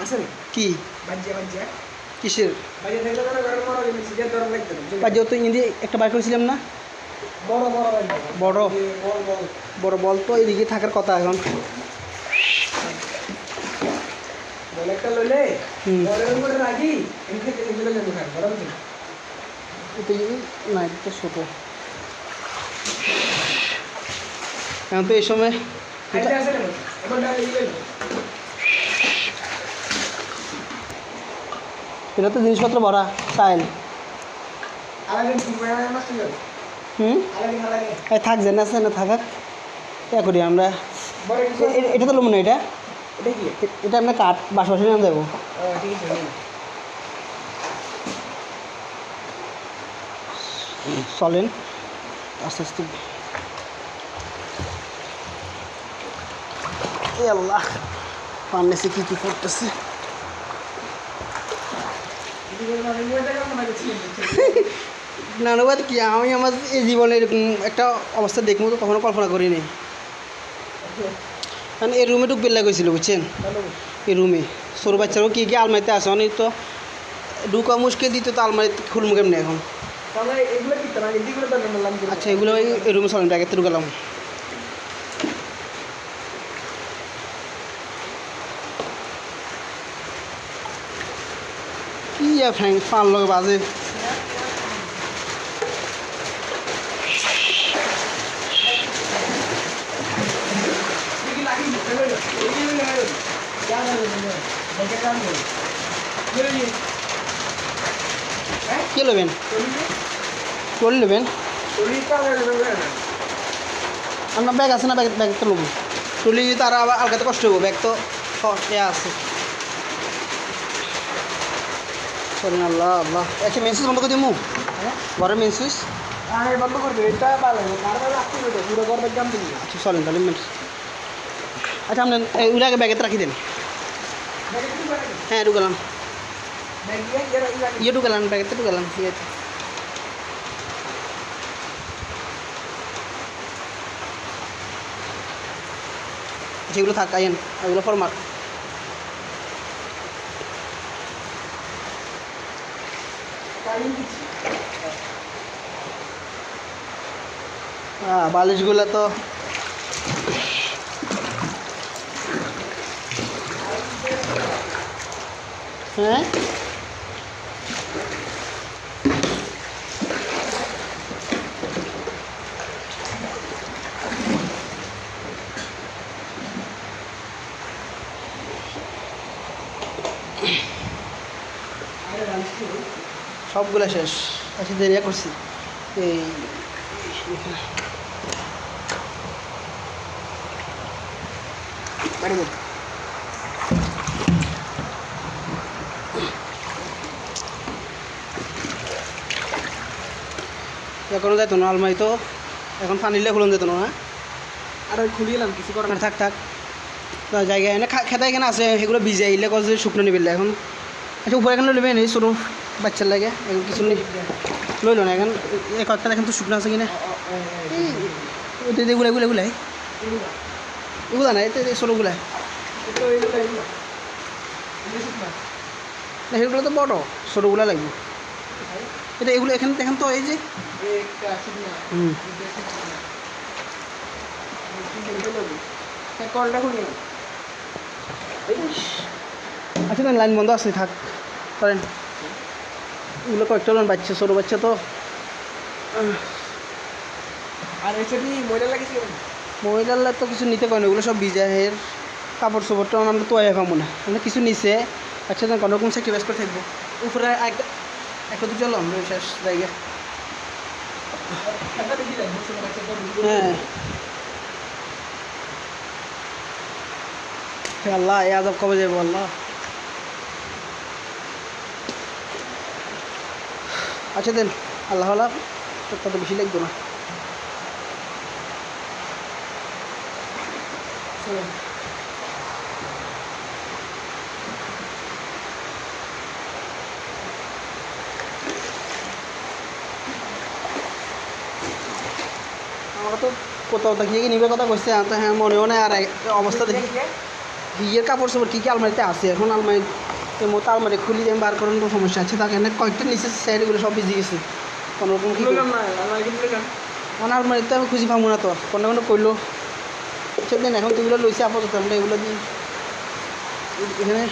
আছে কি কিসের বাজ্য তো ইন্দি একটা বার করেছিলাম না বড় বড় বল তো এইদিকে থাকার কথা এখন না এটা তো ছোটো এখন তো এই সময় এটা তো জিনিসপত্র ভরা টাইল থাক যে না আছে না থাকাক ইয়া করি আমরা এটা তো লোম না এটা আমরা কাঠ বাসা বাসা নিয়ে যাবো চলেন আস্তে আস্তে আল্লাহ ফার্নেসে কী কী করতেছে নানুবাদ কি আমি আমার এই জীবনে এরকম একটা অবস্থা দেখবো তো কখনো কল্পনা করিনি কারণ এই রুমে ঢুকবে লাগেছিল বুঝছেন এই রুমে ছোটো বাচ্চারাও কি আলমারিতে আসে অনেক তো ঢুকা মুশকিল দিতে তো আলমারিতে খুলবো কেমনি এখন আচ্ছা এগুলো এই রুমে চলেন ব্যাগের থেকে ঢুকালাম কি ফ্যাং ফান লগে বাজে কে নেবেন ট্রলি নেবেন আপনার ব্যাগ আছে না ব্যাগ তো নেবো ট্রলি তো আর আলগাতে কষ্ট হবো ব্যাগ তো আছে সরি আল্লাহ আল্লাহ আচ্ছা মেন সুইচ বন্ধ করে দিমু ঘরের মেন সুইচ বন্ধ করে দেবে এটা ভালো পুরো ঘরের দাম দিবি আচ্ছা চলেন তাহলে মেন আচ্ছা আপনার ওগুলো আগে ব্যাগেতে রাখি দেন হ্যাঁ ঢুকালাম ইয়ে ঢুকালাম ব্যাগেতে ঢুকালাম ইয়েতে যেগুলো থাক আইন ওগুলো ফরমার বালিশগুলো তো হ্যাঁ সবগুলো শেষ আচ্ছা দেরি করছি এই এখনো যেত না আলমারি তো এখন ফানিলে খুলন যেত না আর খুলি এলাম কিছু করার না থাক থাক জায়গায় এনে খেতা এখানে আছে সেগুলো ভিজে আইলে কত শুকনো নিবিলে এখন আচ্ছা উপরে এখানে নেবেন এই ছোটো বাচ্চার লাগে এখন কিছু লইল না এখন এই কয়েকটা এখন তো শুকনো আছে কিনা এগুলো এগুলো এগুলাই এগুলো না এই ছোটোগুলা না সেগুলো তো বড় ছোটোগুলা লাগবে এটা এগুলো এখানে দেখেন তো এই যে আচ্ছা না লাইন বন্ধ আছে থাক করেন এগুলো কয়েকটা লোন বাচ্চা ছোটো বাচ্চা তো আর মহিলার তো কিছু নিতে পারেন ওগুলো সব ভিজাহের কাপড় চোপড়টা আমরা তো পাবো না মানে কিছু নিচে আচ্ছা না কোনো রকম স্যাক্রিফাইস করে থাকবো উপরে একটা তো চলো আমরা শেষ জায়গা হ্যাঁ আল্লাহ এ আদব কবে যাবো আল্লাহ আচ্ছা দেন আল্লাহ আল্লাহ তত বেশি লাগতো না আমরা তো কোথাও দেখিয়ে কি নিবে কথা কইছে তো হ্যাঁ মনেও নেই আর অবস্থা দেখি বিয়ের কাপড় চোপড় কী কী আলমারিতে আছে এখন আলমারিতে মতো আলমারি খুলি আমি বার করার তো সমস্যা আছে তাকে এনে কয়েকটা নিচে স্যারগুলো সব ভিজে গেছে কোনোরকম কী আমার আলমারিতে আমি খুঁজি পাবো না তো কোনো করলো সেদিন এখন তুইগুলো লইছে আপাতত আমরা এগুলো দিয়ে এখানে